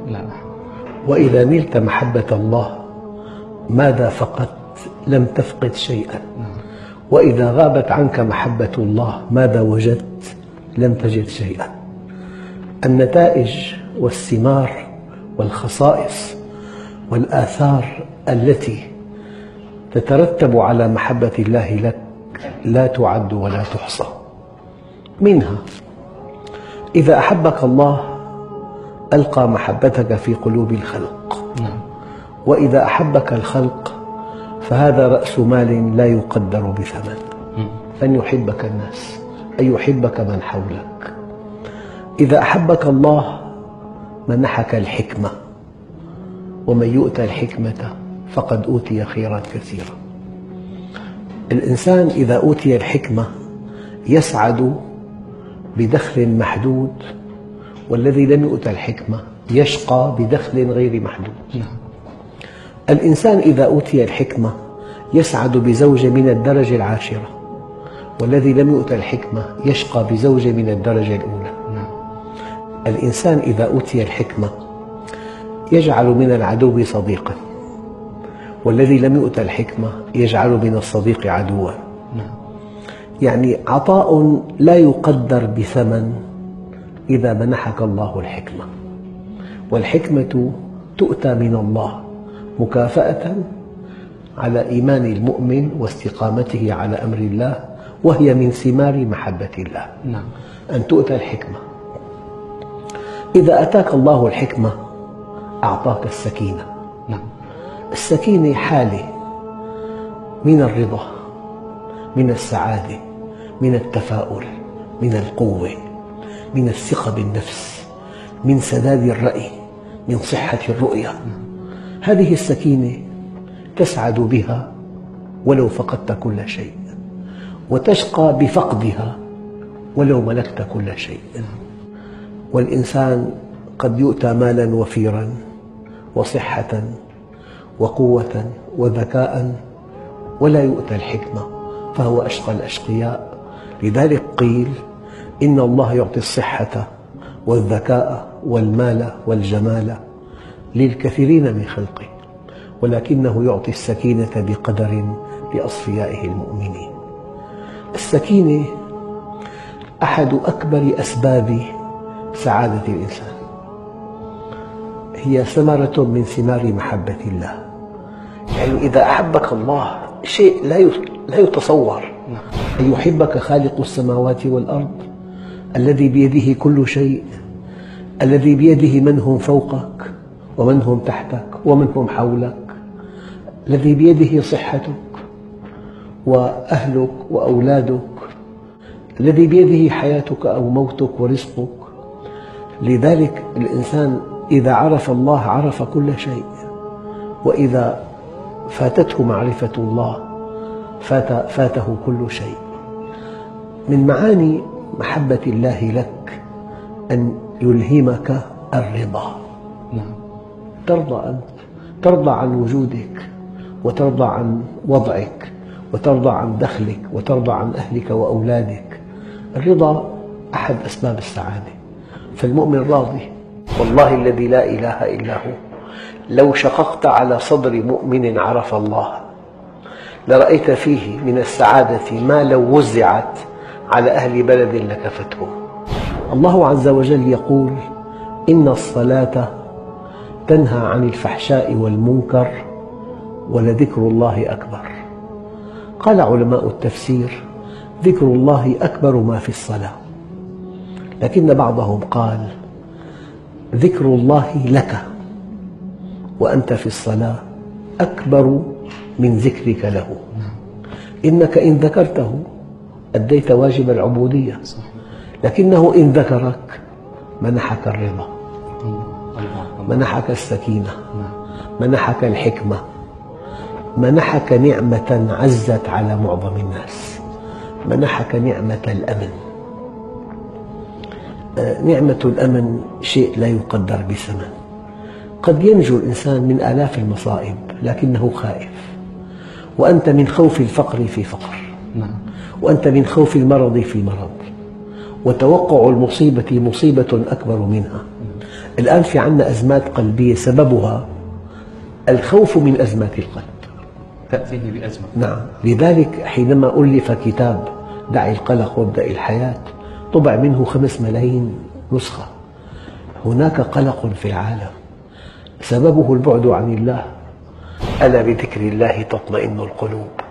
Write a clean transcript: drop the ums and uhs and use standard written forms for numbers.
لا. وإذا نلت محبة الله ماذا فقدت؟ لم تفقد شيئا. وإذا غابت عنك محبة الله ماذا وجدت؟ لم تجد شيئا. النتائج والثمار والخصائص والآثار التي تترتب على محبة الله لك لا تعد ولا تحصى. منها إذا أحبك الله ألقى محبتك في قلوب الخلق، وإذا أحبك الخلق فهذا رأس مال لا يقدر بثمن، أن يحبك الناس، أن يحبك من حولك. إذا أحبك الله منحك الحكمة، ومن يؤتى الحكمة فقد أوتي خيرا كثيرا. الإنسان إذا أوتي الحكمة يسعد بدخل محدود، والذي لم يؤت الحكمة يشقى بدخل غير محدود. الإنسان إذا أوتي الحكمة يسعد بزوجة من الدرجة العاشرة، والذي لم يؤت الحكمة يشقى بزوجة من الدرجة الأولى. الإنسان إذا أوتي الحكمة يجعل من العدو صديقا، والذي لم يؤت الحكمة يجعل من الصديق عدوا. يعني عطاء لا يقدر بثمن إذا منحك الله الحكمة. والحكمة تؤتى من الله مكافأة على إيمان المؤمن واستقامته على أمر الله، وهي من ثمار محبة الله. أن تؤتى الحكمة. إذا أتاك الله الحكمة أعطاك السكينة. السكينة حالة من الرضا، من السعادة، من التفاؤل، من القوة، من الثقة بالنفس، من سداد الرأي، من صحة الرؤية. هذه السكينة تسعد بها ولو فقدت كل شيء، وتشقى بفقدها ولو ملكت كل شيء. والإنسان قد يؤتى مالا وفيرا وصحة وقوة وذكاء ولا يؤتى الحكمة، فهو أشقى الأشقياء. لذلك قيل إن الله يعطي الصحة والذكاء والمال والجمال للكثيرين من خلقه، ولكنه يعطي السكينة بقدر لأصفيائه المؤمنين. السكينة أحد أكبر أسباب سعادة الإنسان، هي ثمرة من ثمار محبة الله. يعني إذا أحبك الله شيء لا يتصور، أن يحبك خالق السماوات والأرض الذي بيده كل شيء، الذي بيده من هم فوقك ومن هم تحتك ومن هم حولك، الذي بيده صحتك وأهلك وأولادك، الذي بيده حياتك أو موتك ورزقك. لذلك الإنسان إذا عرف الله عرف كل شيء، وإذا فاتته معرفة الله فاته كل شيء. من معاني محبة الله لك أن يلهمك الرضا. ترضى عن وجودك، وترضى عن وضعك، وترضى عن دخلك، وترضى عن أهلك وأولادك. الرضا أحد أسباب السعادة، فالمؤمن راضي. والله الذي لا إله إلا هو لو شققت على صدر مؤمن عرف الله لرأيت فيه من السعادة ما لو وزعت على أهل بلد لكفتهم. الله عز وجل يقول: إن الصلاة تنهى عن الفحشاء والمنكر ولذكر الله أكبر. قال علماء التفسير: ذكر الله أكبر ما في الصلاة، لكن بعضهم قال: ذكر الله لك وأنت في الصلاة أكبر من ذكرك له. إنك إن ذكرته أديت واجب العبودية، لكنه إن ذكرك منحك الرضا، منحك السكينة، منحك الحكمة، منحك نعمة عزت على معظم الناس، منحك نعمة الأمن. نعمة الأمن شيء لا يقدر بثمن. قد ينجو الإنسان من آلاف المصائب لكنه خائف، وأنت من خوف الفقر في فقر، وأنت من خوف المرض في مرض، وتوقع المصيبة مصيبة أكبر منها. الآن في عندنا أزمات قلبية سببها الخوف من أزمات القلب. تأتيه بأزمة. نعم، لذلك حينما ألف كتاب دع القلق وابدأ الحياة طبع منه 5 ملايين نسخة. هناك قلق في العالم سببه البعد عن الله. ألا بذكر الله تطمئن القلوب.